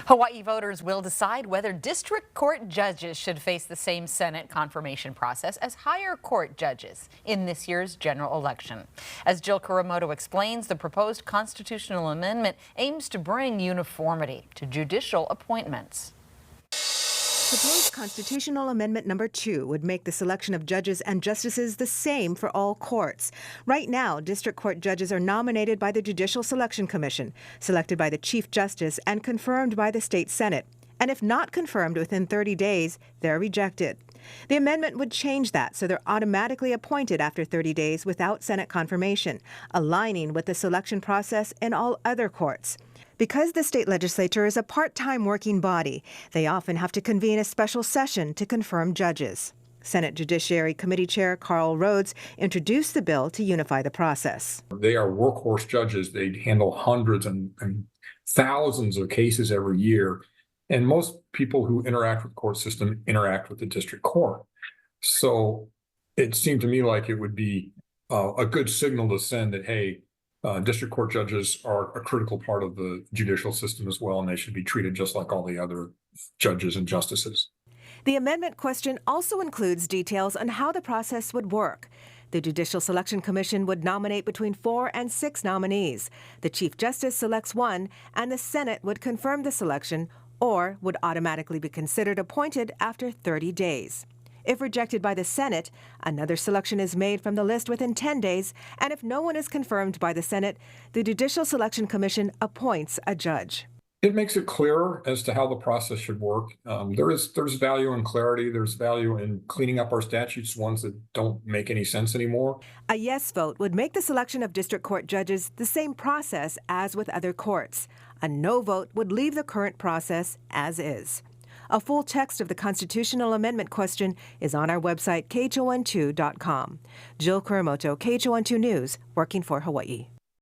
Hawaii voters will decide whether district court judges should face the same Senate confirmation process as higher court judges in this year's general election. As Jill Kuramoto explains, the proposed constitutional amendment aims to bring uniformity to judicial appointments. Proposed constitutional amendment number 2 would make the selection of judges and justices the same for all courts. Right now, district court judges are nominated by the Judicial Selection Commission, selected by the Chief Justice, and confirmed by the state Senate. And if not confirmed within 30 days, they're rejected. The amendment would change that so they're automatically appointed after 30 days without Senate confirmation, aligning with the selection process in all other courts. Because the state legislature is a part-time working body, they often have to convene a special session to confirm judges. Senate Judiciary Committee Chair Carl Rhodes introduced the bill to unify the process. They are workhorse judges. They handle hundreds and thousands of cases every year. And most people who interact with the court system interact with the district court. So it seemed to me like it would be a good signal to send that, hey, district court judges are a critical part of the judicial system as well, and they should be treated just like all the other judges and justices. The amendment question also includes details on how the process would work. The Judicial Selection Commission would nominate between 4 and 6 nominees. The Chief Justice selects one, and the Senate would confirm the selection or would automatically be considered appointed after 30 days. If rejected by the Senate, another selection is made from the list within 10 days, and if no one is confirmed by the Senate, the Judicial Selection Commission appoints a judge. It makes it clearer as to how the process should work. There's value in clarity. There's value in cleaning up our statutes, ones that don't make any sense anymore. A yes vote would make the selection of district court judges the same process as with other courts. A no vote would leave the current process as is. A full text of the constitutional amendment question is on our website, KHON2.com. Jill Kuramoto, KHON2 News, working for Hawaii.